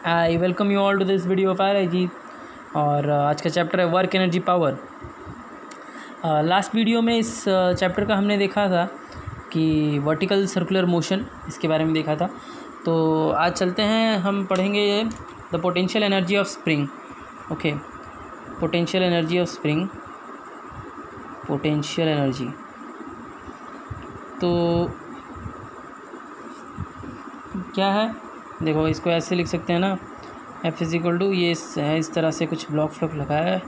I welcome you all to this video of आर और आज का चैप्टर है work energy power. Last video में इस चैप्टर का हमने देखा था कि वर्टिकल सर्कुलर मोशन, इसके बारे में देखा था। तो आज चलते हैं, हम पढ़ेंगे the potential energy of spring. Okay, potential energy of spring, potential energy. तो क्या है, देखो इसको ऐसे लिख सकते हैं ना, F इक्वल टू ये है, इस तरह से कुछ ब्लॉक फ्लॉक लगा है,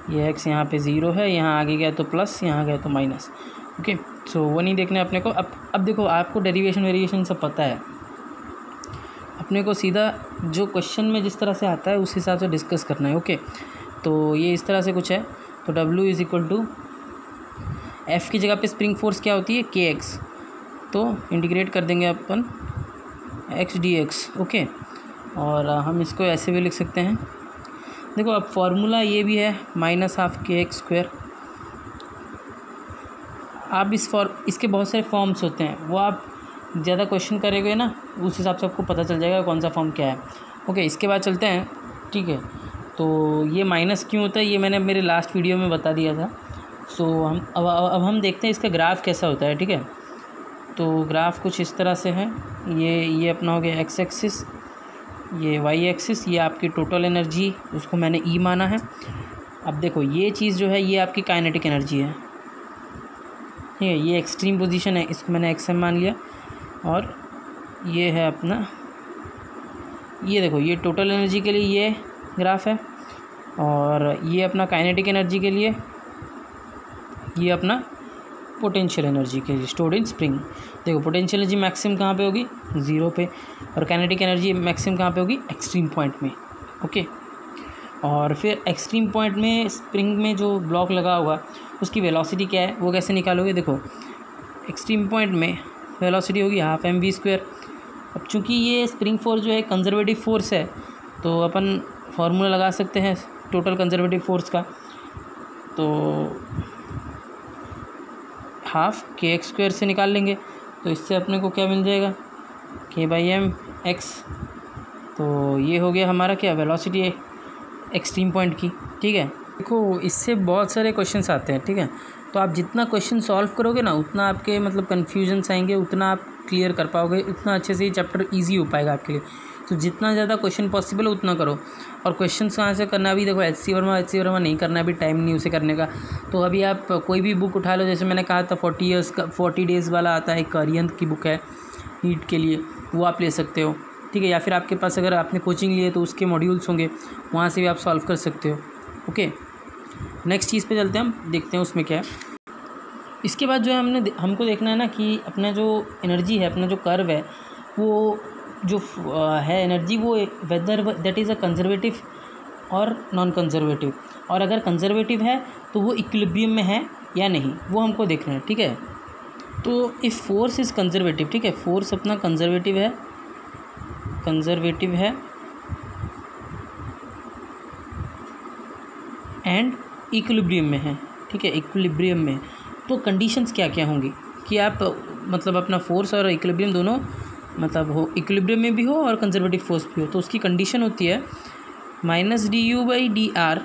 ये x यहाँ पे 0 है, यहाँ आगे गया तो प्लस, यहाँ गया तो माइनस। ओके, सो वो नहीं देखना है अपने को। अब देखो, आपको डेरिवेशन वेरिएशन सब पता है, अपने को सीधा जो क्वेश्चन में जिस तरह से आता है उस हिसाब से डिस्कस करना है। ओके, तो ये इस तरह से कुछ है। तो W is equal to F की जगह पे स्प्रिंग फोर्स क्या होती है, kx, तो इंटीग्रेट कर देंगे अपन x dx। ओके, और हम इसको ऐसे भी लिख सकते हैं, देखो अब फॉर्मूला ये भी है -12kx²। आप इसके बहुत सारे फॉर्म्स होते हैं, वो आप ज़्यादा क्वेश्चन करेंगे ना, उस हिसाब से आपको पता चल जाएगा कौन सा फॉर्म क्या है। ओके, इसके बाद चलते हैं। ठीक है, तो ये माइनस क्यों होता है ये मैंने मेरे लास्ट वीडियो में बता दिया था। सो हम अब हम देखते हैं इसका ग्राफ कैसा होता है। ठीक है, तो ग्राफ कुछ इस तरह से है, ये अपना हो गया एक्स एक्सिस, ये वाई एक्सिस, ये आपकी टोटल एनर्जी, उसको मैंने ई माना है। अब देखो ये चीज़ जो है ये आपकी काइनेटिक एनर्जी है। ठीक है, ये एक्सट्रीम पोजीशन है, इसको मैंने एक्स एम मान लिया। और ये है अपना, ये देखो ये टोटल एनर्जी के लिए ये ग्राफ है, और ये अपना काइनेटिक एनर्जी के लिए, ये अपना पोटेंशियल एनर्जी के लिए स्टोर्ड इन स्प्रिंग। देखो पोटेंशियल एनर्जी मैक्सिमम कहाँ पे होगी, 0 पे, और काइनेटिक एनर्जी मैक्सिमम कहाँ पे होगी, एक्सट्रीम पॉइंट में। ओके, और फिर एक्सट्रीम पॉइंट में स्प्रिंग में जो ब्लॉक लगा हुआ उसकी वेलोसिटी क्या है, वो कैसे निकालोगे। देखो एक्सट्रीम पॉइंट में वेलोसिटी होगी ½ mv²। अब चूँकि ये स्प्रिंग फोर्स जो है कंजर्वेटिव फोर्स है, तो अपन फार्मूला लगा सकते हैं टोटल कंजर्वेटिव फोर्स का। तो ½ kx² से निकाल लेंगे, तो इससे अपने को क्या मिल जाएगा, k/mx। तो ये हो गया हमारा क्या, वेलोसिटी एक्सट्रीम पॉइंट की। ठीक है, देखो इससे बहुत सारे क्वेश्चंस आते हैं। ठीक है, तो आप जितना क्वेश्चन सॉल्व करोगे ना, उतना आपके मतलब कन्फ्यूजन्स आएंगे, उतना आप क्लियर कर पाओगे, उतना अच्छे से ये चैप्टर ईजी हो पाएगा आपके लिए। तो जितना ज़्यादा क्वेश्चन पॉसिबल है उतना करो। और क्वेश्चन कहाँ से करना, अभी देखो HC वर्मा नहीं करना, अभी टाइम नहीं उसे करने का। तो अभी आप कोई भी बुक उठा लो, जैसे मैंने कहा था 40 डेज़ वाला आता है, अरिहंत की बुक है नीट के लिए, वो आप ले सकते हो। ठीक है, या फिर आपके पास अगर आपने कोचिंग लिए तो उसके मॉड्यूल्स होंगे, वहाँ से भी आप सॉल्व कर सकते हो। ओके, नेक्स्ट चीज़ पे चलते हैं, हम देखते हैं उसमें क्या है। इसके बाद जो है हमको देखना है ना कि अपना जो एनर्जी है, अपना जो कर्व है, वो जो है एनर्जी, वो whether that is a conservative और नॉन कंजर्वेटिव, और अगर कंजर्वेटिव है तो वो इक्विलिब्रियम में है या नहीं, वो हमको देखना है। ठीक है, तो इफ़ फोर्स इज़ कंजर्वेटिव, ठीक है, फोर्स अपना कंजर्वेटिव है एंड इक्विलिब्रियम में है। ठीक है, इक्विलिब्रियम में, तो कंडीशंस क्या क्या होंगी कि आप मतलब अपना फोर्स और इक्विलिब्रियम दोनों मतलब हो, इक्विलिब्रियम में भी हो और कंजर्वेटिव फोर्स भी हो। तो उसकी कंडीशन होती है -du/dr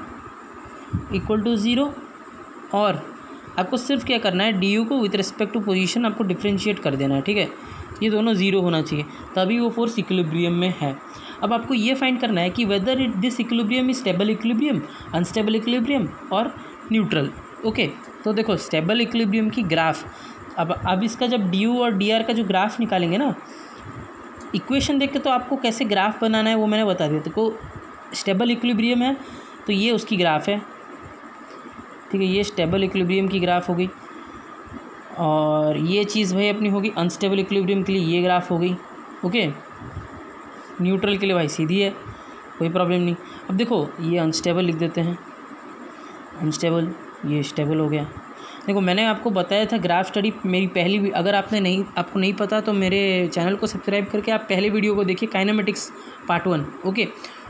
इक्वल टू 0, और आपको सिर्फ क्या करना है, du को विथ रिस्पेक्ट टू पोजीशन आपको डिफ्रेंशिएट कर देना है। ठीक है, ये दोनों 0 होना चाहिए, तभी वो फोर्स इक्विलिब्रियम में है। अब आपको ये फाइंड करना है कि whether this equilibrium is stable equilibrium, unstable equilibrium और न्यूट्रल। ओके, तो देखो स्टेबल इक्विलिब्रियम की ग्राफ, अब इसका जब du और dr का जो ग्राफ निकालेंगे ना, इक्वेशन देख के तो आपको कैसे ग्राफ बनाना है वो मैंने बता दिया। देखो स्टेबल इक्विलिब्रियम है तो ये उसकी ग्राफ है। ठीक है, ये स्टेबल इक्विलिब्रियम की ग्राफ हो गई, और ये चीज़ भाई अपनी होगी अनस्टेबल इक्विलिब्रियम के लिए, ये ग्राफ हो गई। ओके, न्यूट्रल के लिए भाई सीधी है, कोई प्रॉब्लम नहीं। अब देखो ये अनस्टेबल लिख देते हैं, अनस्टेबल, ये स्टेबल हो गया। देखो मैंने आपको बताया था ग्राफ स्टडी मेरी पहली, अगर आपको नहीं पता तो मेरे चैनल को सब्सक्राइब करके आप पहले वीडियो को देखिए, काइनेमेटिक्स पार्ट 1। ओके,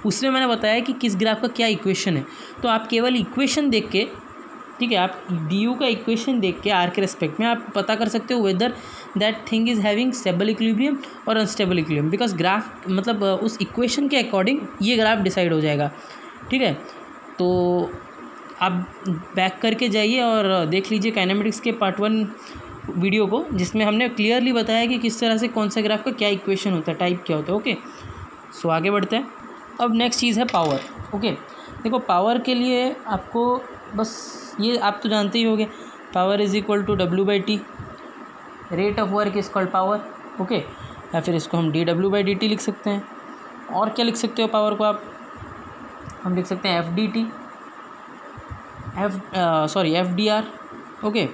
उसमें मैंने बताया कि किस ग्राफ का क्या इक्वेशन है। तो आप केवल इक्वेशन देख के ठीक है। आप डी यू का इक्वेशन देख के आर के रेस्पेक्ट में आप पता कर सकते हो whether that thing is having stable equilibrium और अनस्टेबल इक्विलिब्रियम, बिकॉज ग्राफ मतलब उस इक्वेशन के अकॉर्डिंग ये ग्राफ डिसाइड हो जाएगा, ठीक है। तो आप बैक करके जाइए और देख लीजिए काइनेमेटिक्स के पार्ट 1 वीडियो को, जिसमें हमने क्लियरली बताया कि किस तरह से कौन सा ग्राफ का क्या इक्वेशन होता है, टाइप क्या होता है। ओके, सो आगे बढ़ते हैं। अब नेक्स्ट चीज़ है पावर। ओके, देखो पावर के लिए आपको बस ये आप तो जानते ही होंगे, power is equal to W/T, rate of work is called power. Okay, या फिर इसको हम dW/dt लिख सकते हैं। और क्या लिख सकते हो पावर को आप, हम लिख सकते हैं FDT, FDR। ओके,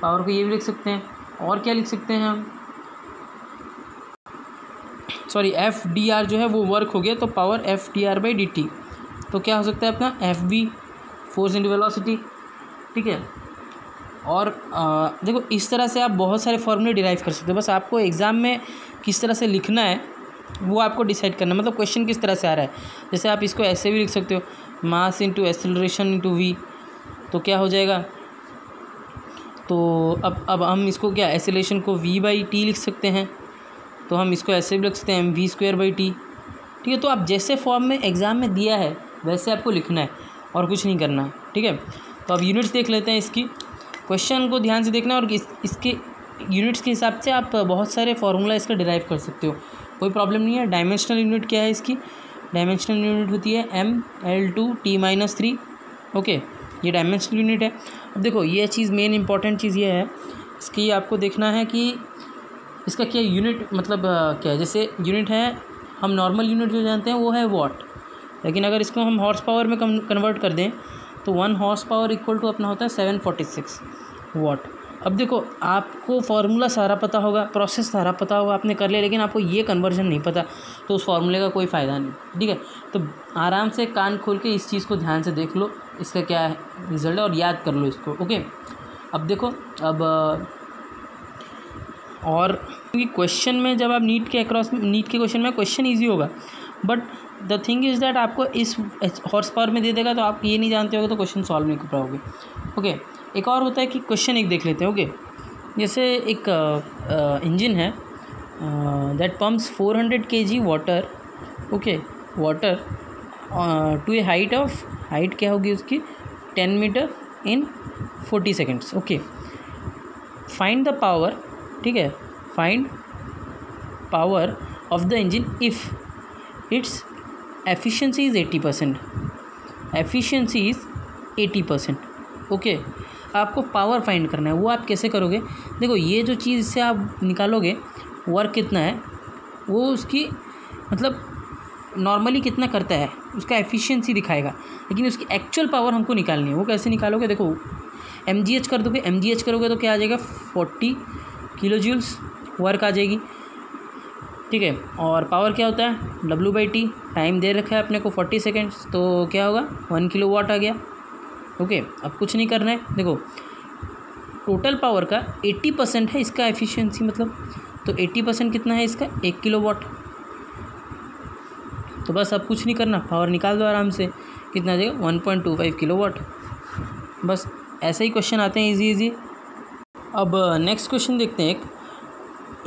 पावर को ये भी लिख सकते हैं। और क्या लिख सकते हैं हम, FDR जो है वो वर्क हो गया, तो पावर FDR/dt। तो क्या हो सकता है अपना FV, फोर्स इंटू वेलोसिटी, ठीक है। और देखो इस तरह से आप बहुत सारे फॉर्मूले डिराइव कर सकते हो, बस आपको एग्ज़ाम में किस तरह से लिखना है वो आपको डिसाइड करना है, मतलब क्वेश्चन किस तरह से आ रहा है। जैसे आप इसको ऐसे भी लिख सकते हो, mass into acceleration into V, तो क्या हो जाएगा। तो अब हम इसको क्या, एक्सेलरेशन को V/T लिख सकते हैं, तो हम इसको ऐसे भी लिख सकते हैं mv²/t, ठीक है। तो आप जैसे फॉर्म में एग्ज़ाम में दिया है वैसे आपको लिखना है और कुछ नहीं करना है, ठीक है। तो अब यूनिट्स देख लेते हैं इसकी, क्वेश्चन को ध्यान से देखना है और इसके यूनिट्स के हिसाब से आप बहुत सारे फार्मूला इसका डिराइव कर सकते हो, कोई प्रॉब्लम नहीं है। डायमेंशनल यूनिट क्या है इसकी, डायमेंशनल यूनिट होती है mL2T-3। ओके, ये डायमेंशनल यूनिट है। अब देखो ये चीज़ मेन इंपॉर्टेंट चीज़ ये है इसकी, आपको देखना है कि इसका क्या यूनिट मतलब क्या है। जैसे यूनिट है, हम नॉर्मल यूनिट जो जानते हैं वो है वॉट, लेकिन अगर इसको हम हॉर्स पावर में कन्वर्ट कर दें तो 1 हॉर्स पावर इक्वल टू अपना होता है 746 वॉट। अब देखो आपको फार्मूला सारा पता होगा, प्रोसेस सारा पता होगा, आपने कर लिया, लेकिन आपको ये कन्वर्जन नहीं पता, तो उस फार्मूले का कोई फ़ायदा नहीं, ठीक है। तो आराम से कान खोल के इस चीज़ को ध्यान से देख लो, इसका क्या रिजल्ट है और याद कर लो इसको। ओके, अब देखो अब और क्योंकि क्वेश्चन में जब आप नीट के क्वेश्चन में क्वेश्चन ईजी होगा, but the thing is that आपको इस हॉर्स पावर में दे देगा तो आप ये नहीं जानते होगे तो क्वेश्चन सॉल्व नहीं कर पाओगे। ओके, एक और होता है कि क्वेश्चन एक देख लेते हैं। ओके, जैसे एक इंजन है that pumps 400 kg water, okay, water to a height क्या होगी उसकी 10 metre in 40 seconds. Okay, find the power, ठीक है, find power of the engine if its efficiency is 80%, efficiency is 80%। Okay, आपको पावर फाइंड करना है, वो आप कैसे करोगे। देखो ये जो चीज़ से आप निकालोगे वर्क कितना है, वो उसकी मतलब नॉर्मली कितना करता है उसका एफिशिएंसी दिखाएगा, लेकिन उसकी एक्चुअल पावर हमको निकालनी है। वो कैसे निकालोगे, देखो mgh कर दोगे, mgh करोगे तो क्या आ जाएगा 40 किलो-जूल्स वर्क आ जाएगी, ठीक है। और पावर क्या होता है W/T, टाइम दे रखा है अपने को 40 सेकेंड्स, तो क्या होगा 1 किलोवाट आ गया। ओके, अब कुछ नहीं करना है, देखो टोटल पावर का 80% है इसका एफिशिएंसी, मतलब तो 80% कितना है इसका 1 किलोवाट। तो बस अब कुछ नहीं करना, पावर निकाल दो आराम से, कितना आ जाएगा 1.25 किलोवाट। बस ऐसे ही क्वेश्चन आते हैं इजी। अब नेक्स्ट क्वेश्चन देखते हैं।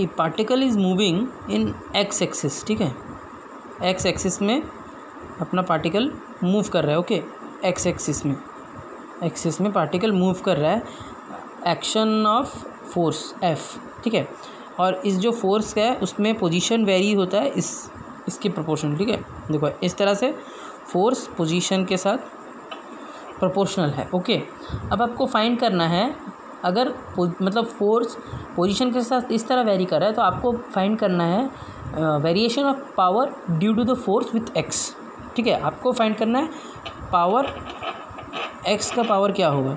ए particle is moving in x axis, ठीक है, एक्स एक्सिस में अपना पार्टिकल मूव कर रहा है। ओके, एक्स एक्सिस में पार्टिकल मूव कर रहा है, एक्शन ऑफ फोर्स F, ठीक है। और इस जो फोर्स का है उसमें पोजीशन वेरी होता है इसके प्रोपोर्शनल, ठीक है। देखो इस तरह से फोर्स पोजीशन के साथ प्रोपोर्शनल है। ओके, अब आपको फाइंड करना है, अगर मतलब फोर्स पोजीशन के साथ इस तरह वेरी कर रहा है तो आपको फाइंड करना है variation of power due to the force with x, ठीक है। आपको फाइंड करना है पावर x का पावर क्या होगा,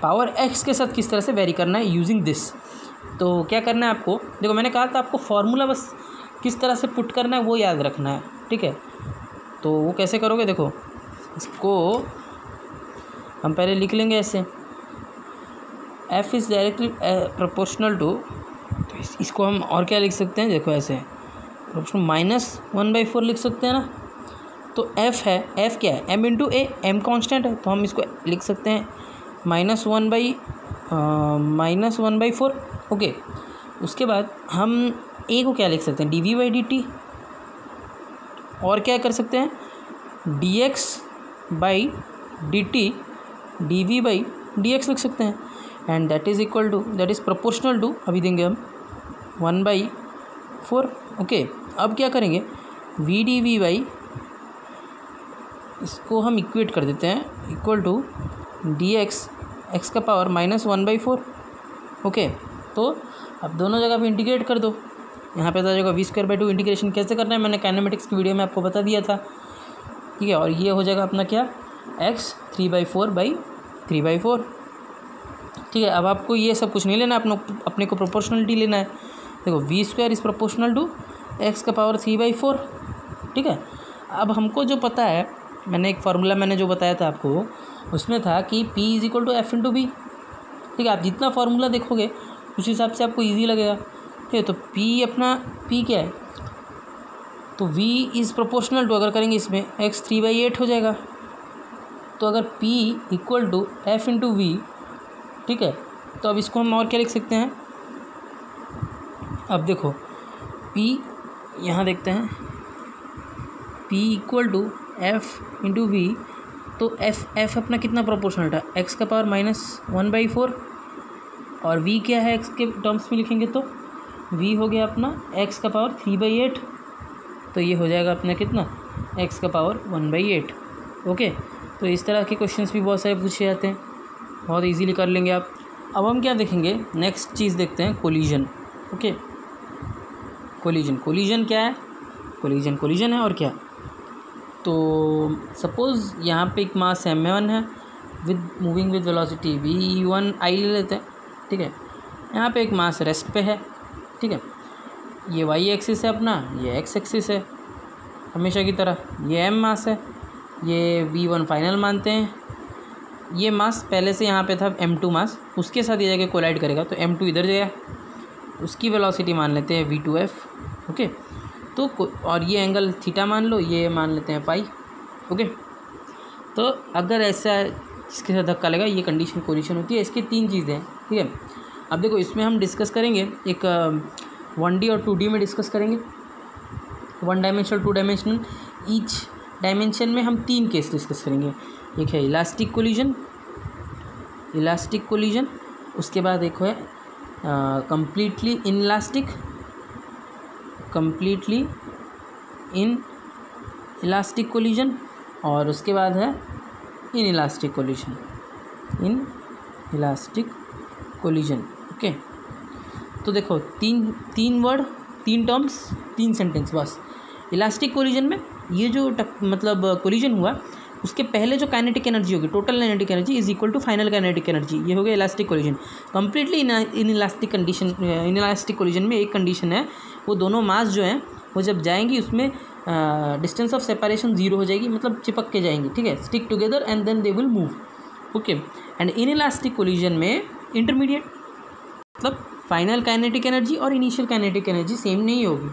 पावर x के साथ किस तरह से वेरी करना है यूजिंग दिस। तो क्या करना है आपको, देखो मैंने कहा था आपको फॉर्मूला बस किस तरह से पुट करना है वो याद रखना है, ठीक है। तो वो कैसे करोगे, देखो इसको हम पहले लिख लेंगे ऐसे, F is directly proportional to, तो इसको हम और क्या लिख सकते हैं, देखो ऐसे प्रोपोर्शनल -1/4 लिख सकते हैं ना। तो F है, F क्या है m इंटू ए, m कॉन्स्टेंट है, तो हम इसको लिख सकते हैं -1/4। ओके, उसके बाद हम ए को क्या लिख सकते हैं, dv/dt, और क्या कर सकते हैं, dx/dt dv/dx लिख सकते हैं, and that is proportional to, अभी देंगे हम 1/4। ओके, अब क्या करेंगे, v dv/, इसको हम इक्वेट कर देते हैं, इक्वल टू dx x का पावर -1/4। ओके, तो अब दोनों जगह पे इंटीग्रेट कर दो, यहाँ पे आ जाएगा v²/2। इंटीग्रेशन कैसे करना है मैंने काइनेमेटिक्स की वीडियो में आपको बता दिया था, ठीक है। और ये हो जाएगा अपना क्या, x 3/4/3/4, ठीक है। अब आपको ये सब कुछ नहीं लेना, अपने को प्रोपोर्शनलिटी लेना है। देखो v² is proportional to x का पावर 3/4, ठीक है। अब हमको जो पता है, मैंने एक फार्मूला मैंने जो बताया था आपको, उसमें था कि p = f/v, ठीक है। आप जितना फार्मूला देखोगे उस हिसाब से आपको ईजी लगेगा, ठीक है। तो p क्या है, तो v इज़ प्रोपोर्शनल टू, अगर करेंगे इसमें x 3/8 हो जाएगा। तो अगर p = f/v, ठीक है, तो अब इसको हम और क्या लिख सकते हैं, अब देखो p, यहाँ देखते हैं, p = f/v, तो f अपना कितना प्रोपोर्शनल था, x का पावर -1/4, और v क्या है x के टर्म्स में लिखेंगे तो v हो गया अपना x का पावर 3/8, तो ये हो जाएगा अपना कितना, x का पावर 1/8। ओके, तो इस तरह के क्वेश्चंस भी बहुत सारे पूछे जाते हैं, बहुत इजीली कर लेंगे आप। अब हम क्या देखेंगे, नेक्स्ट चीज़ देखते हैं, कोलिजन। ओके, कोलिजन क्या है, कोलिजन है, और क्या, तो सपोज़ यहाँ पे एक मास m1 है मूविंग विद वेलोसिटी v1 ले लेते हैं, ठीक है। यहाँ पे एक मास रेस्ट पे है, ठीक है। ये y एक्सिस है अपना, ये x एक्सिस है हमेशा की तरह, ये m मास है, ये v1 फाइनल मानते हैं। ये मास पहले से यहाँ पे था m2 मास, उसके साथ ये जाके कोलाइड करेगा, तो m2 इधर जाएगा, उसकी वेलोसिटी मान लेते हैं v2f। ओके, तो और ये एंगल थीटा मान लो, ये मान लेते हैं फाई। ओके, तो अगर ऐसा इसके साथ धक्का लगा, ये कंडीशन कोलिजन होती है। इसकी 3 चीज़ें हैं, ठीक है। अब देखो इसमें हम डिस्कस करेंगे, एक 1D और 2D में डिस्कस करेंगे, 1 डायमेंशनल 2 डायमेंशनल। ईच डायमेंशन में हम 3 केस डिस्कस करेंगे। एक है इलास्टिक कोलिजन, उसके बाद एक है कम्प्लीटली इन इलास्टिक कोलिजन, और उसके बाद है इन इलास्टिक कोलिजन। ओके, तो देखो तीन वर्ड, 3 टर्म्स, 3 सेंटेंस बस। इलास्टिक कोलिजन में ये जो मतलब कोलिजन हुआ, उसके पहले जो काइनेटिक एनर्जी होगी, total kinetic energy is equal to final kinetic energy, ये हो गया elastic collision. Completely inelastic collision में एक कंडीशन है, वो दोनों मास जो हैं वो जब जाएंगी उसमें डिस्टेंस ऑफ सेपरेशन 0 हो जाएगी, मतलब चिपक के जाएंगी, ठीक है, stick together and then they will move. Okay, and inelastic collision में इंटरमीडिएट, मतलब फाइनल काइनेटिक एनर्जी और इनिशियल काइनेटिक एनर्जी सेम नहीं होगी,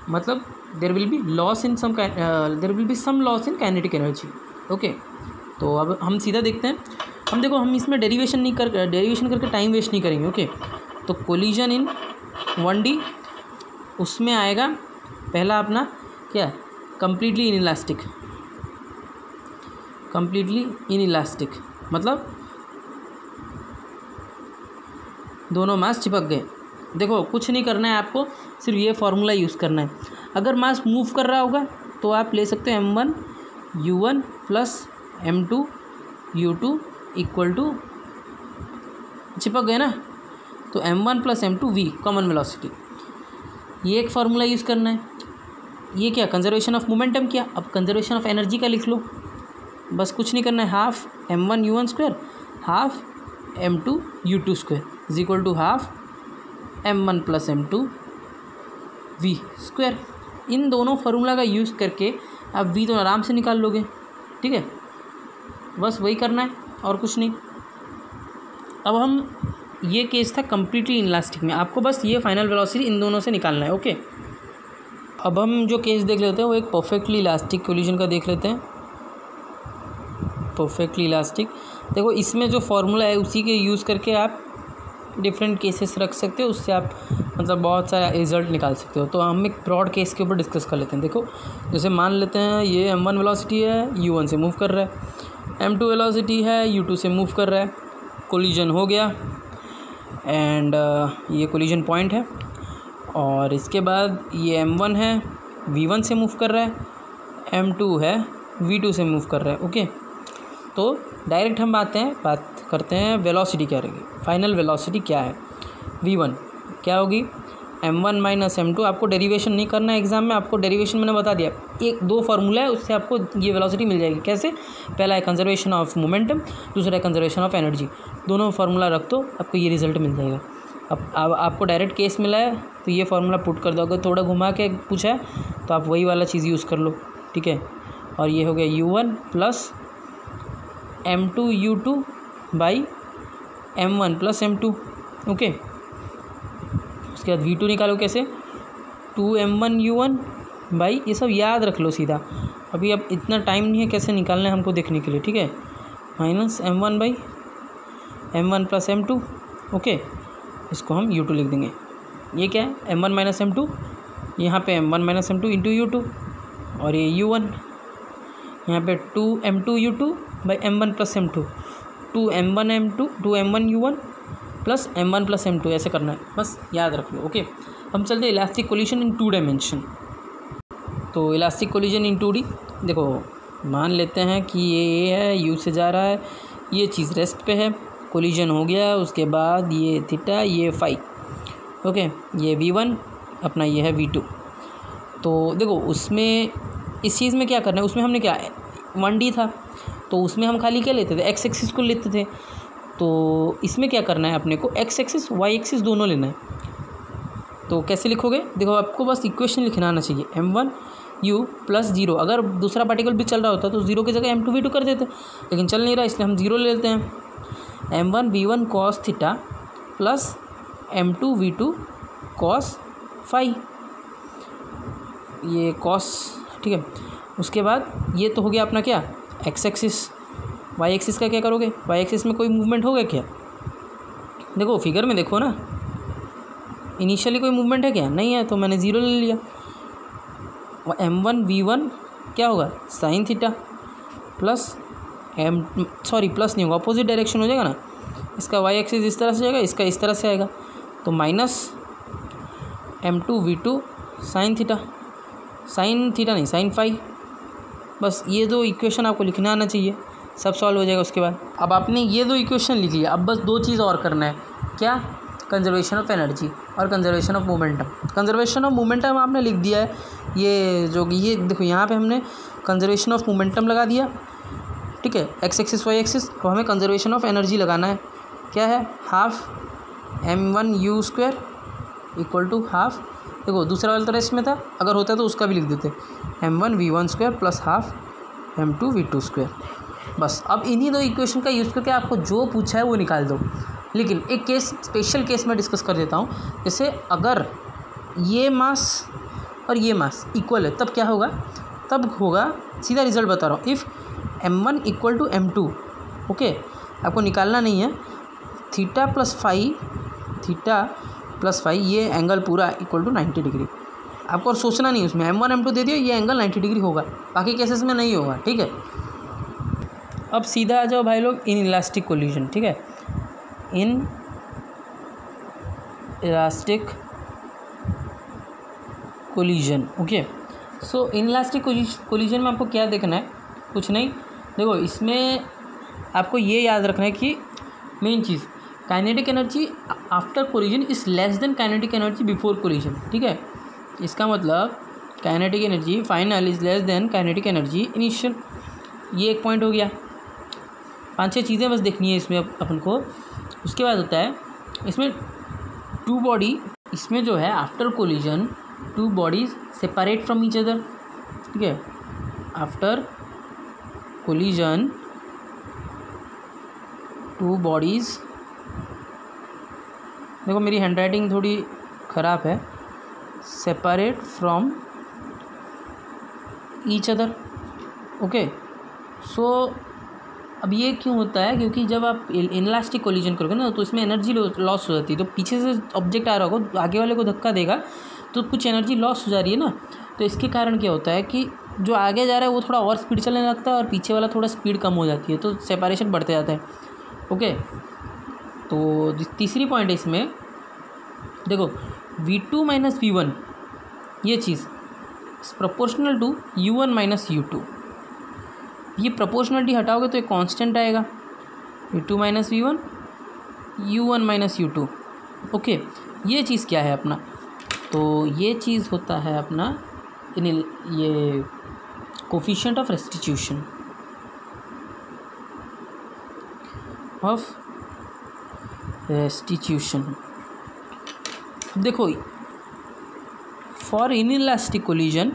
मतलब there will be some loss in kinetic energy. Okay, तो अब हम सीधा देखते हैं। हम इसमें डेरिवेशन करके टाइम वेस्ट नहीं करेंगे। ओके, तो कोलिजन इन 1D, उसमें आएगा पहला अपना क्या, कम्प्लीटली इन इलास्टिक, मतलब दोनों मास चिपक गए। देखो कुछ नहीं करना है आपको, सिर्फ ये फार्मूला यूज़ करना है। अगर मास मूव कर रहा होगा तो आप ले सकते हो m1 u1 plus m2 u2 equal to, चिपक गए ना, तो m1 plus m2 v common velocity, ये एक फार्मूला यूज़ करना है। ये क्या, कंजर्वेशन ऑफ मोमेंटम किया, अब कंजर्वेशन ऑफ एनर्जी का लिख लो, बस कुछ नहीं करना है, half m1 u1 square half m2 u2 square is equal to half m1 plus m2 v square. इन दोनों फार्मूला का यूज़ करके आप v तो आराम से निकाल लोगे, ठीक है, बस वही करना है और कुछ नहीं। अब हम, ये केस था कम्प्लीटली इलास्टिक में, आपको बस ये फाइनल वेलोसिटी इन दोनों से निकालना है। ओके, अब हम जो केस देख लेते हैं वो एक परफेक्टली इलास्टिक कोलिजन का देख लेते हैं। परफेक्टली इलास्टिक, देखो इसमें जो फार्मूला है उसी के यूज़ करके आप डिफरेंट केसेस रख सकते हो, उससे आप मतलब बहुत सारा रिजल्ट निकाल सकते हो। तो हम एक ब्रॉड केस के ऊपर डिस्कस कर लेते हैं। देखो जैसे मान लेते हैं ये m1 वेलोसिटी है, u1 से मूव कर रहा है, m2 वेलोसिटी है, u2 से मूव कर रहा है, कोलिजन हो गया एंड ये कोलिजन पॉइंट है। और इसके बाद ये m1 है, v1 से मूव कर रहा है, m2 है, v2 से मूव कर रहा है। ओके, तो डायरेक्ट हम बात करते हैं वेलोसिटी क्या रहेगी, फाइनल वेलोसिटी क्या है। v1 क्या होगी, m1 माइनस m2। आपको डेरिवेशन नहीं करना है एग्जाम में, आपको डेरिवेशन मैंने बता दिया, एक दो फार्मूला है उससे आपको ये वेलोसिटी मिल जाएगी। कैसे, पहला है कंजर्वेशन ऑफ मोमेंटम, दूसरा है कंजर्वेशन ऑफ एनर्जी। दोनों फार्मूला रख दो, आपको ये रिजल्ट मिल जाएगा। अब आपको डायरेक्ट केस मिला है तो ये फार्मूला पुट कर दो। अगर थोड़ा घुमा के पूछा है तो आप वही वाला चीज़ यूज़ कर लो, ठीक है। और ये हो गया u1 plus m2 u2 by m1 plus m2। Okay, उसके बाद v2 निकालो कैसे, 2m1 u1 बाई, ये सब याद रख लो सीधा। अभी अब इतना टाइम नहीं है कैसे निकालना है हमको देखने के लिए, ठीक है। Minus m1 by m1 plus m2। Okay, इसको हम u2 लिख देंगे। ये क्या है, m1 माइनस m2, यहाँ पे m1 minus m2 into u2, और ये u1 यहाँ पे 2m2 u2 by m1 plus m2, 2m1 u1 plus m1 plus m2, ऐसे करना है, बस याद रख लो। ओके, हम चलते हैं इलास्टिक कोलिजन इन 2 डायमेंशन। तो इलास्टिक कोलिजन इन 2D, देखो मान लेते हैं कि ये है, u से जा रहा है, ये चीज़ रेस्ट पे है, कोलिजन हो गया, उसके बाद ये थीटा, ये फाई। ओके, ये v1 अपना, ये है v2। तो देखो उसमें इस चीज़ में क्या करना है, उसमें हमने क्या 1D था तो उसमें हम खाली क्या लेते थे, एक्स एक्सिस को लेते थे। तो इसमें क्या करना है अपने को, एक्स एक्सिस वाई एक्सिस दोनों लेना है। तो कैसे लिखोगे, देखो आपको बस इक्वेशन लिखना आना चाहिए, m1 u प्लस 0। अगर दूसरा पार्टिकल भी चल रहा होता तो 0 की जगह m2 v2 कर देते, लेकिन चल नहीं रहा इसलिए हम 0 ले लेते हैं। m1 v1 cos theta plus m2 v2 cos phi, ये cos, ठीक है। उसके बाद ये तो हो गया अपना क्या, एक्स एक्सिस। वाई एक्सिस का क्या करोगे, वाई एक्सिस में कोई मूवमेंट होगा क्या, देखो फिगर में देखो ना, इनिशियली कोई मूवमेंट है क्या, नहीं है, तो मैंने 0 ले लिया। m1 v1 क्या होगा, साइन थीटा प्लस प्लस नहीं होगा, अपोजिट डायरेक्शन हो जाएगा ना, इसका वाई एक्सिस इस तरह से जाएगा, इसका इस तरह से आएगा, तो minus m2 v2 sine theta नहीं, साइन फाई। बस ये दो इक्वेशन आपको लिखना आना चाहिए, सब सॉल्व हो जाएगा। उसके बाद अब आपने ये दो इक्वेशन लिख लिया, अब बस दो चीज़ और करना है, क्या, कंजर्वेशन ऑफ एनर्जी और conservation of momentum. Conservation of momentum आपने लिख दिया है, ये देखो यहाँ पे हमने कंजर्वेशन ऑफ मोमेंटम लगा दिया, ठीक है, एक्स एक्सिस वाई एक्सिस। अब हमें कंजर्वेशन ऑफ एनर्जी लगाना है, क्या है, half m1 u square equal to half, देखो दूसरा वाला तो रेस्ट में था, अगर होता तो उसका भी लिख देते, m1 v1 square plus half m2 v2 square. बस अब इन्हीं दो इक्वेशन का यूज़ करके आपको जो पूछा है वो निकाल दो। लेकिन एक केस, स्पेशल केस में डिस्कस कर देता हूँ, जैसे अगर ये मास और ये मास इक्वल है तब क्या होगा, तब होगा, सीधा रिजल्ट बता रहा हूँ, if m1 equal to m2। Okay, आपको निकालना नहीं है, थीटा प्लस फाई ये एंगल पूरा इक्वल टू 90 डिग्री। आपको और सोचना नहीं उसमें, m1 m2 दे दिया, ये एंगल 90 डिग्री होगा, बाकी केसेस में नहीं होगा, ठीक है। अब सीधा आ जाओ भाई लोग इन इलास्टिक कोलिजन, ठीक है, in elastic collision. Okay, so in elastic collision में आपको क्या देखना है, कुछ नहीं, देखो इसमें आपको ये याद रखना है कि main cheese, kinetic energy after collision is less than kinetic energy before collision, ठीक है। इसका मतलब kinetic energy final is less than kinetic energy initial. ये एक पॉइंट हो गया। 5-6 चीज़ें बस देखनी है इसमें अपन को। उसके बाद होता है इसमें टू बॉडी, इसमें जो है after collision two bodies separate from each other, ठीक है। आफ्टर कोलिजन टू बॉडीज़, देखो मेरी हैंडराइटिंग थोड़ी ख़राब है, separate from each other. Okay, so अब ये क्यों होता है, क्योंकि जब आप इनलास्टिक कोलिजन करोगे ना तो इसमें एनर्जी लॉस हो जाती है। तो पीछे से ऑब्जेक्ट आ रहा होगा तो आगे वाले को धक्का देगा तो कुछ एनर्जी लॉस हो जा रही है ना। तो इसके कारण क्या होता है कि जो आगे जा रहा है वो थोड़ा और स्पीड चलने लगता है और पीछे वाला थोड़ा स्पीड कम हो जाती है, तो सेपरेशन बढ़ते जाता है। ओके, तो तीसरी पॉइंट है इसमें, देखो V2 माइनस V1 ये चीज़ proportional to U1 minus U2। ये प्रोपोर्शनलिटी हटाओगे तो एक कांस्टेंट आएगा, V2 minus V1 U1 minus U2। Okay, ये चीज़ क्या है अपना, तो ये चीज़ होता है अपना ये कोफिशिएंट ऑफ रेस्टिट्यूशन देखो फॉर इनइलास्टिक कोलिजन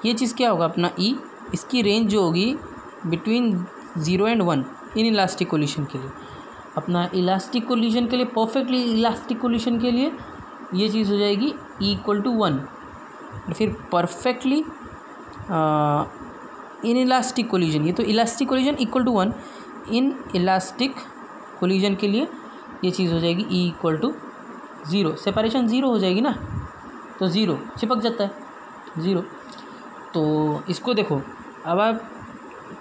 ये चीज़ क्या होगा अपना E, इसकी रेंज जो होगी बिटवीन 0 एंड 1 इनइलास्टिक कोलिजन के लिए। अपना इलास्टिक कोलिजन के लिए, परफेक्टली इलास्टिक कोलिजन के लिए ये चीज़ हो जाएगी E इक्वल टू 1। फिर परफेक्टली इन इलास्टिक कोलिजन, ये तो elastic collision equal to 1, inelastic collision के लिए ये चीज़ हो जाएगी E इक्वल टू 0। सेपरेशन 0 हो जाएगी ना, तो 0 चिपक जाता है 0। तो इसको देखो, अब आप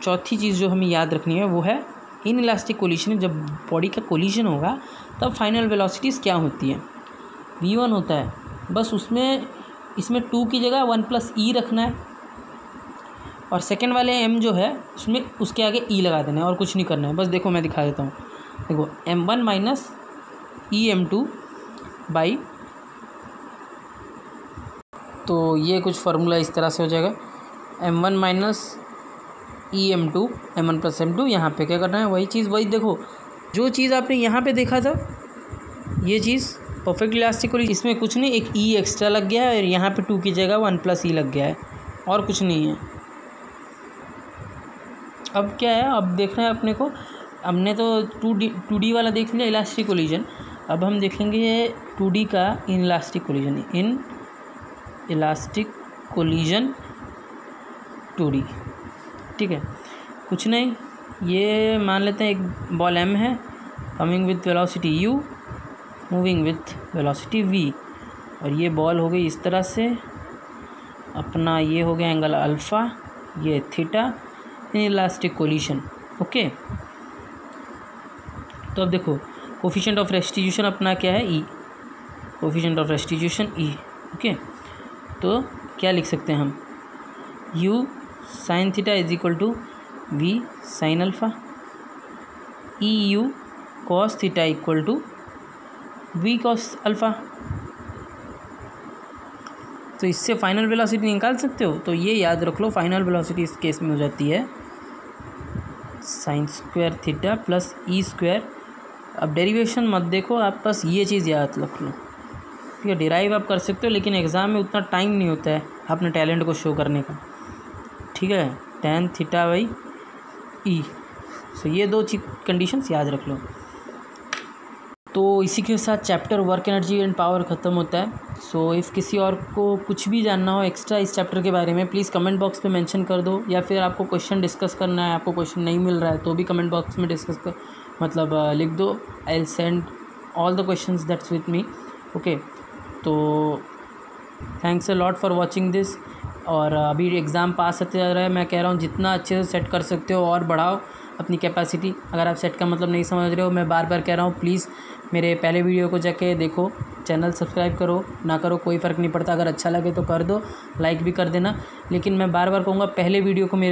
चौथी चीज़ जो हमें याद रखनी है वो है इन इलास्टिक कोलिजन। जब बॉडी का कोलिजन होगा तब फाइनल वेलोसिटीज़ क्या होती है, V1 होता है, बस इसमें 2 की जगह 1 प्लस E रखना है और सेकेंड वाले M जो है उसमें उसके आगे E लगा देना है और कुछ नहीं करना है। बस देखो मैं दिखा देता हूँ, देखो M1 माइनस EM2 बाई, तो ये कुछ फार्मूला इस तरह से हो जाएगा, M1 minus EM2 M1 plus M2। यहाँ पे क्या करना है, वही चीज़, वही देखो जो चीज़ आपने यहाँ पे देखा था, ये चीज़ परफेक्ट इलास्टिक कोलिजन, इसमें कुछ नहीं, एक E एक्स्ट्रा लग गया है और यहाँ पे 2 की जगह 1 प्लस E लग गया है और कुछ नहीं है। अब क्या है, अब देखना है अपने को, हमने तो 2D वाला देख लिया इलास्टिक कोलिजन, अब हम देखेंगे 2D का in elastic collision, in elastic collision 2D। ठीक है, कुछ नहीं, ये मान लेते हैं एक बॉल M है, coming with velocity U, moving with velocity V, और ये बॉल हो गई इस तरह से, अपना ये हो गया एंगल अल्फ़ा, ये theta, in elastic collision. Okay, तो अब देखो कोफिशिएंट ऑफ रेस्टिट्यूशन अपना क्या है, E, coefficient of restitution E। Okay, तो क्या लिख सकते हैं हम, U sine theta is equal to V sine alpha, EU cos theta equal to V cos alpha. तो इससे फाइनल वेलोसिटी निकाल सकते हो, तो ये याद रख लो, फाइनल वेलोसिटी इस केस में हो जाती है sine square theta plus E square. अब डेरिवेशन मत देखो, आप बस ये चीज़ याद रख लो, ठीक है। डिराइव आप कर सकते हो लेकिन एग्ज़ाम में उतना टाइम नहीं होता है अपने टैलेंट को शो करने का, ठीक है। tan थीटा बाई E, सो ये 2 कंडीशंस याद रख लो। तो इसी के साथ chapter work energy and power ख़त्म होता है। सो इफ़ किसी और को कुछ भी जानना हो एक्स्ट्रा इस चैप्टर के बारे में, प्लीज़ कमेंट बॉक्स पे मेंशन कर दो, या फिर आपको क्वेश्चन डिस्कस करना है, आपको क्वेश्चन नहीं मिल रहा है तो भी कमेंट बॉक्स में डिस्कस कर लिख दो। I will send all the questions that's with me. Okay, तो thanks a lot for watching this. और अभी एग्ज़ाम पास होते जा रहा है, मैं कह रहा हूँ जितना अच्छे से सेट कर सकते हो और बढ़ाओ अपनी कैपेसिटी। अगर आप सेट का मतलब नहीं समझ रहे हो, मैं बार बार कह रहा हूँ, प्लीज़ मेरे पहले वीडियो को जाके देखो, चैनल सब्सक्राइब करो ना करो कोई फ़र्क नहीं पड़ता, अगर अच्छा लगे तो कर दो, लाइक भी कर देना। लेकिन मैं बार बार कहूँगा मेरे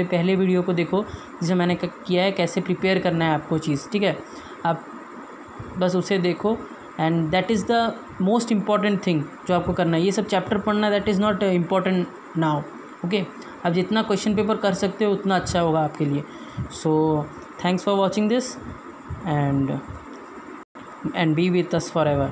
पहले वीडियो को देखो जिसे मैंने किया है कैसे प्रिपेयर करना है आपको चीज़, ठीक है। आप बस उसे देखो and that is the most important thing जो आपको करना है। ये सब चैप्टर पढ़ना that is not important now, okay. आप जितना क्वेश्चन पेपर कर सकते हो उतना अच्छा होगा आपके लिए। So thanks for watching this and B with us for ever.